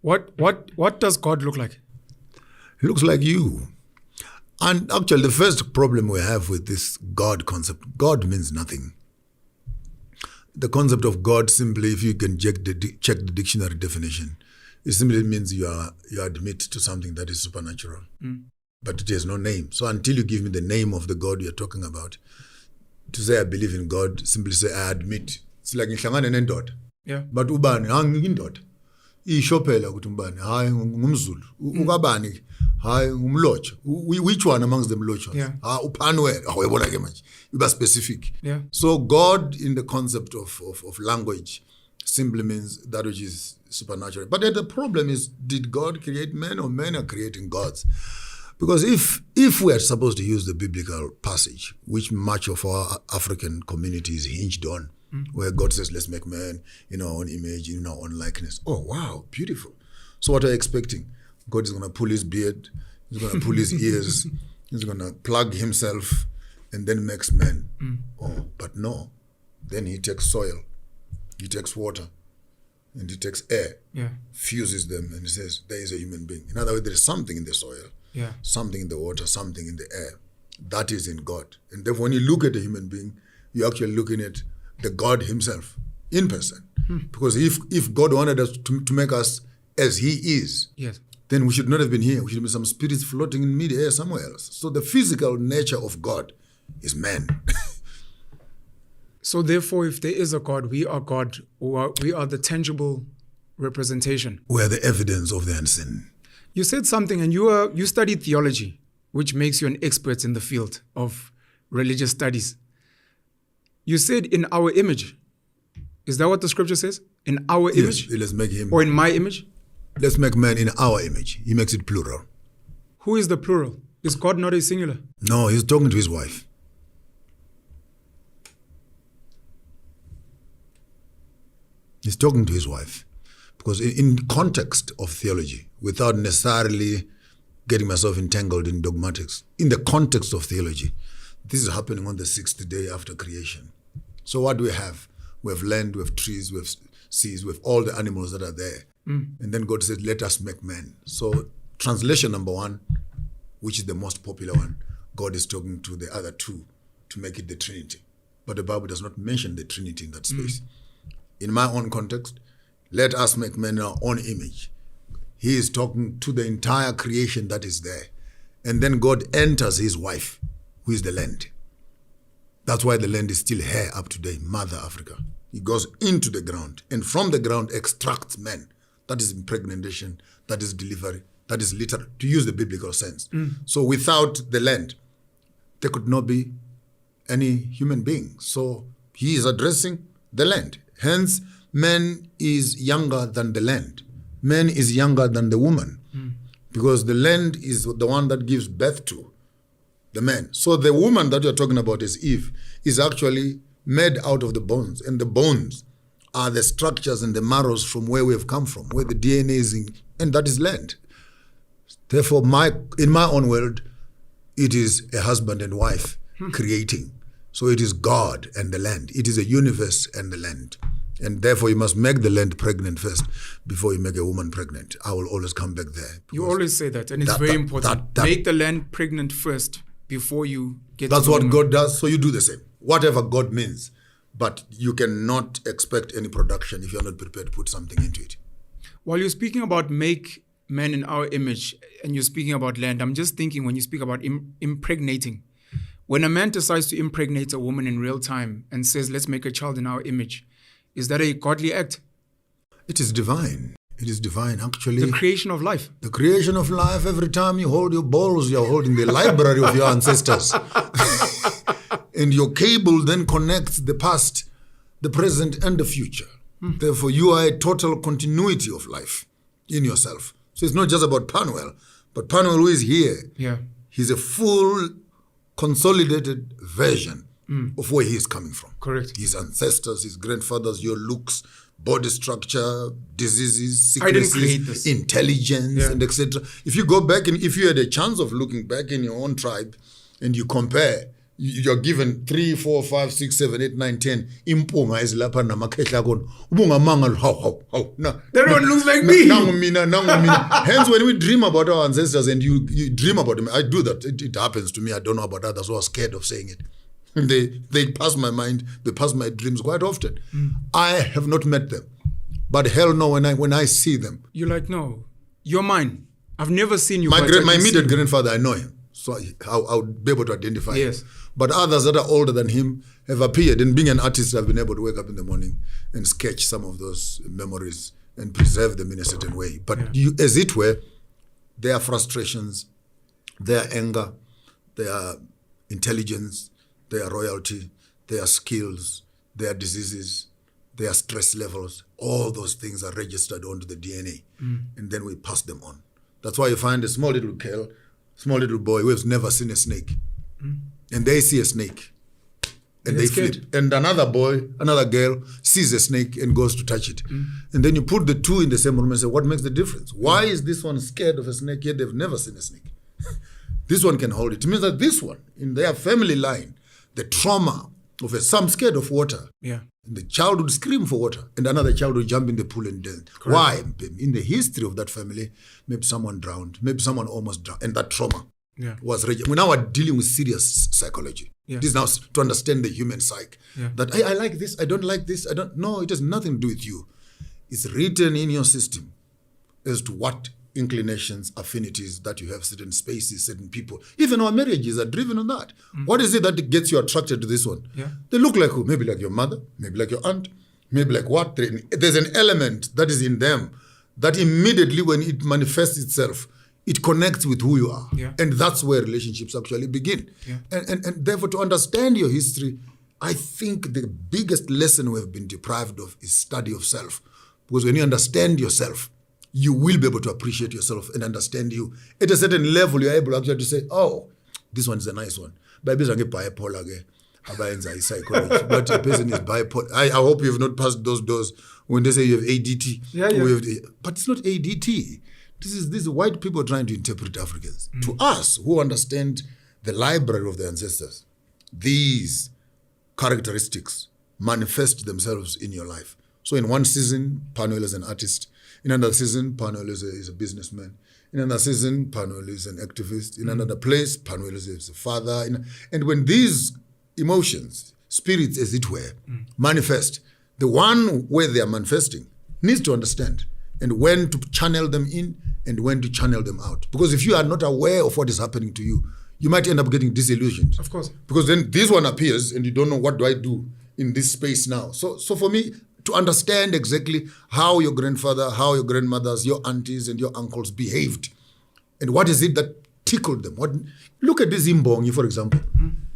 What does God look like? He looks like you. And actually, the first problem we have with this God concept, God means nothing. The concept of God simply, if you can check the dictionary definition, it simply means you admit to something that is supernatural. But it has no name. So until you give me the name of the God you're talking about, to say I believe in God, simply say I admit. It's like ngihlangane nendoda. Yeah. But ubani indoda. Ishophela ukuthi ubani hayi ngumZulu. Ukabani hayi ngumlotsha. Which one amongst them lochas? Yeah. Upanwele. Uyabona ke manje. Uba specific. Yeah. So God in the concept of language simply means that which is supernatural. But then the problem is, did God create men or men are creating gods? Because if we are supposed to use the biblical passage, which much of our African community is hinged on, where God says, let's make man in our own image, in our own likeness. Oh, wow, beautiful. So what are you expecting? God is going to pull his beard, he's going to pull his ears, he's going to plug himself, and then makes man. Oh, but no. Then he takes soil, he takes water, and he takes air, fuses them, and he says, there is a human being. In other words, there is something in the soil. Yeah. Something in the water, something in the air. That is in God. And therefore, when you look at a human being, you're actually looking at the God himself in person. Because if God wanted us to make us as he is, yes, then we should not have been here. We should be some spirits floating in mid-air somewhere else. So the physical nature of God is man. So therefore, if there is a God, we are God, or we are the tangible representation. We are the evidence of the unseen. You said something, and you studied theology, which makes you an expert in the field of religious studies. You said in our image. Is that what the scripture says? In our image? Let's make him. Or in my image? Let's make man in our image. He makes it plural. Who is the plural? Is God not a singular? No, he's talking to his wife. He's talking to his wife. Because in context of theology, without necessarily getting myself entangled in dogmatics, in the context of theology, this is happening on the sixth day after creation. So what do we have? We have land, we have trees, we have seas, we have all the animals that are there. And then God said, let us make man. So translation number one, which is the most popular one, God is talking to the other two to make it the Trinity. But the Bible does not mention the Trinity in that space. In my own context, let us make man in our own image. He is talking to the entire creation that is there. And then God enters his wife, who is the land. That's why the land is still here up today, Mother Africa. He goes into the ground, and from the ground extracts man. That is impregnation, that is delivery, that is literal, to use the biblical sense. So without the land, there could not be any human being. So he is addressing the land. Hence, man is younger than the land. Man is younger than the woman, because the land is the one that gives birth to the man. So the woman that you're talking about is Eve, is actually made out of the bones, and the bones are the structures and the marrows from where we have come from, where the DNA is in, and that is land. Therefore, in my own world, it is a husband and wife creating. So it is God and the land. It is a universe and the land. And therefore, you must make the land pregnant first before you make a woman pregnant. I will always come back there. You always say that, and it's very important. Make the land pregnant first before you get That's to the what woman. God does, so you do the same. Whatever God means. But you cannot expect any production if you're not prepared to put something into it. While you're speaking about make man in our image, and you're speaking about land, I'm just thinking when you speak about impregnating, when a man decides to impregnate a woman in real time and says, let's make a child in our image, is that a godly act? It is divine. It is divine, actually. The creation of life. The creation of life, every time you hold your balls, you're holding the library of your ancestors. And your cable then connects the past, the present, and the future. Therefore, you are a total continuity of life in yourself. So it's not just about Panuel, but Panuel who is here, he's a full, consolidated version of where he is coming from. Correct. His ancestors, his grandfathers, your looks, body structure, diseases, sicknesses, I didn't create this. intelligence, and etc. If you go back and if you had a chance of looking back in your own tribe and you compare you're given 3, 4, 5, 6, 7, 8, 9, 10 impunga ezilapha namakhehla khona ubungamanga how That one looks like me. nangu mina. Hence when we dream about our ancestors and you dream about them, I do that. It happens to me. I don't know about others who are scared of saying it. They pass my mind, they pass my dreams quite often. I have not met them, but hell no, when I see them, You're like, no, you're mine. I've never seen you. my but I can immediate see you. grandfather, I know him, so I would be able to identify him. Yes. But others that are older than him have appeared, and being an artist, I've been able to wake up in the morning and sketch some of those memories and preserve them in a certain way. But you, as it were, their frustrations, their anger, their intelligence, their royalty, their skills, their diseases, their stress levels, all those things are registered onto the DNA, and then we pass them on. That's why you find a small little girl, small little boy who has never seen a snake, and they see a snake, and they flip. And another boy, another girl sees a snake and goes to touch it. And then you put the two in the same room and say, what makes the difference? Why is this one scared of a snake yet they've never seen a snake? This one can hold it. It means that this one, in their family line, the trauma of some scared of water. Yeah. And the child would scream for water, and another child would jump in the pool and drown. Why? In the history of that family, maybe someone drowned, maybe someone almost drowned, and that trauma was we now are dealing with serious psychology. Yeah. This is now to understand the human psyche. Yeah. That I like this, I don't like this, I don't. No, it has nothing to do with you. It's written in your system as to what inclinations, affinities that you have, certain spaces, certain people. Even our marriages are driven on that. What is it that gets you attracted to this one? Yeah. They look like who? Maybe like your mother, maybe like your aunt, maybe like what? There's an element that is in them that immediately when it manifests itself, it connects with who you are. Yeah. And that's where relationships actually begin. Yeah. And therefore, to understand your history, I think the biggest lesson we have been deprived of is study of self. Because when you understand yourself, you will be able to appreciate yourself and understand you. At a certain level, you're able actually to say, oh, this one is a nice one. But bipolar, psychology. But a person is bipolar. I hope you've not passed those doors when they say you have ADT. But it's not ADT. This is white people trying to interpret Africans. To us, who understand the library of the ancestors, these characteristics manifest themselves in your life. So in one season, Panuel is an artist. In another season, Panuel is a businessman. In another season, Panuel is an activist. In another place, Panuel is a father. And when these emotions, spirits as it were, manifest, the one where they are manifesting needs to understand and when to channel them in and when to channel them out. Because if you are not aware of what is happening to you, you might end up getting disillusioned. Of course. Because then this one appears and you don't know, what do I do in this space now? So for me, to understand exactly how your grandfather, how your grandmothers, your aunties and your uncles behaved, and what is it that tickled them. Look at this Imbongi, for example.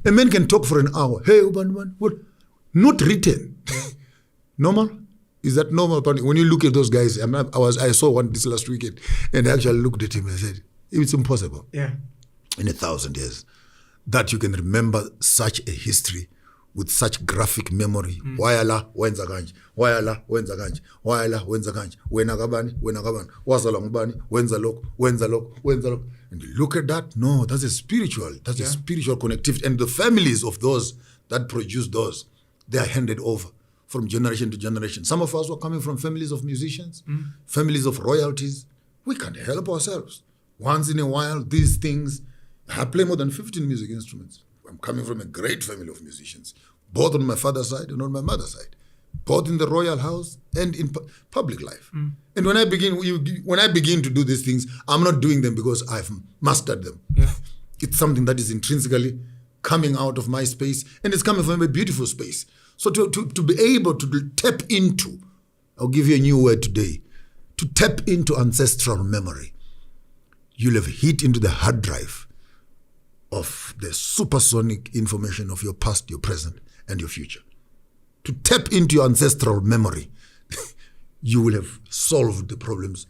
A man can talk for an hour. Hey, Ubanman, what? Not written. Normal? Is that normal? When you look at those guys, I saw one this last weekend, and I actually looked at him and said, it's impossible. Yeah. In 1,000 years, that you can remember such a history with such graphic memory. Wayala wenza kanje, wayala wenza kanje, wayala wenza kanje, wena kabani, wazalwa ngubani, wenza lokho. And you look at that, no, that's a spiritual connectivity. And the families of those that produce those, they are handed over from generation to generation. Some of us were coming from families of musicians, families of royalties. We can't help ourselves. Once in a while, these things, I play more than 15 music instruments. I'm coming from a great family of musicians, both on my father's side and on my mother's side, both in the royal house and in public life. And when I begin to do these things, I'm not doing them because I've mastered them. Yeah. It's something that is intrinsically coming out of my space, and it's coming from a beautiful space. So to be able to tap into, I'll give you a new word today, to tap into ancestral memory, you'll have hit into the hard drive of the supersonic information of your past, your present, and your future. To tap into your ancestral memory, you will have solved the problems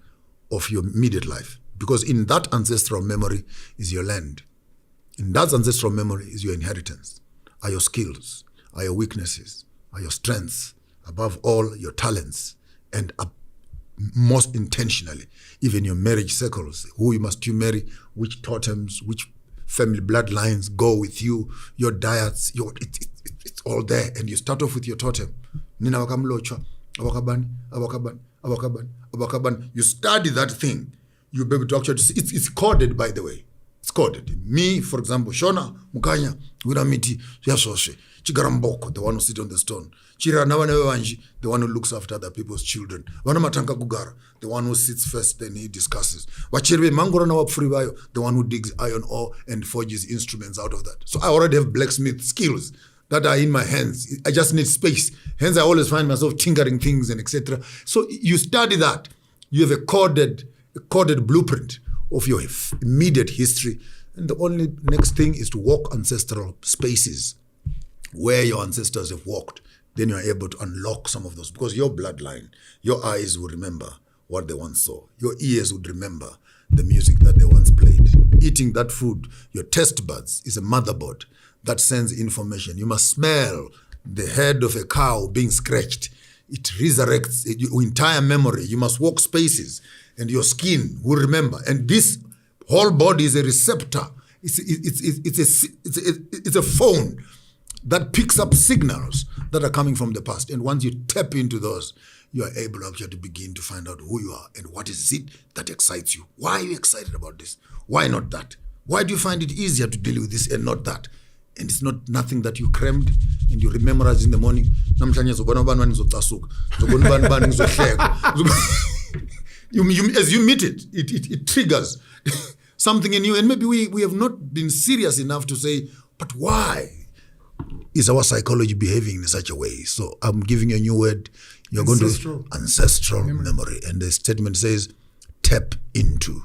of your immediate life. Because in that ancestral memory is your land. In that ancestral memory is your inheritance, are your skills, are your weaknesses, are your strengths, above all, your talents, and most intentionally, even your marriage circles. Who must you marry, which totems, which family bloodlines go with you, your diets, it's all there. And you start off with your totem. Nina wakamlocha, awakabani, awakabani, awakabani, awakabani. You study that thing, you'll be able to actually see. It's coded, by the way. It's coded. Me, for example, Shona, Mukanya, Wiramiti, Yasoshe, Chigaramboko, the one who sits on the stone. Chira Nawanewanji, the one who looks after other people's children. Wanamatanka Gugara, the one who sits first, then he discusses. Wachirwe Mangorana Wapfuribayo, the one who digs iron ore and forges instruments out of that. So I already have blacksmith skills that are in my hands. I just need space. Hence, I always find myself tinkering things and etc. So you study that. You have a coded blueprint of your immediate history. And the only next thing is to walk ancestral spaces where your ancestors have walked. Then you're able to unlock some of those, because your bloodline, your eyes will remember what they once saw. Your ears would remember the music that they once played. Eating that food, your taste buds is a motherboard that sends information. You must smell the head of a cow being scratched. It resurrects your entire memory. You must walk spaces and your skin will remember. And this whole body is a receptor. It's a phone that picks up signals that are coming from the past. And once you tap into those, you are able actually to begin to find out who you are and what is it that excites you. Why are you excited about this? Why not that? Why do you find it easier to deal with this and not that? And it's not nothing that you crammed and you memorize in the morning. As you meet it, it triggers something in you. And maybe we have not been serious enough to say, but why is our psychology behaving in such a way? So I'm giving you a new word. You're going to ancestral memory. And the statement says, tap into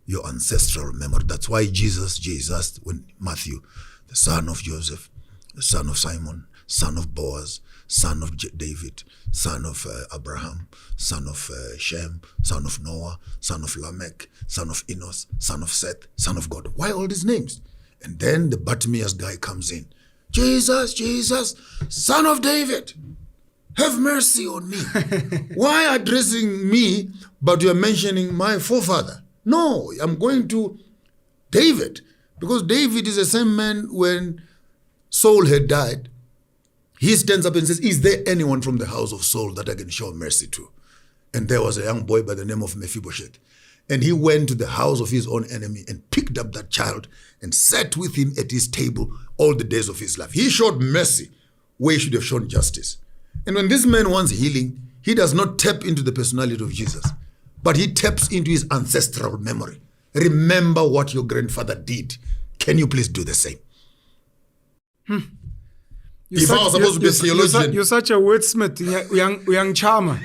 your ancestral memory. That's why Jesus, when Matthew, the son of Joseph, the son of Simon, son of Boaz, son of David, son of Abraham, son of Shem, son of Noah, son of Lamech, son of Enos, son of Seth, son of God. Why all these names? And then the Bartimaeus guy comes in. Jesus, Jesus, son of David, have mercy on me. Why addressing me, but you're mentioning my forefather? No, I'm going to David, because David is the same man when Saul had died. He stands up and says, is there anyone from the house of Saul that I can show mercy to? And there was a young boy by the name of Mephibosheth. And he went to the house of his own enemy and picked up that child and sat with him at his table all the days of his life. He showed mercy where he should have shown justice. And when this man wants healing, he does not tap into the personality of Jesus, but he taps into his ancestral memory. Remember what your grandfather did. Can you please do the same? If I was supposed to be a theologian. You're such a wordsmith, young charmer.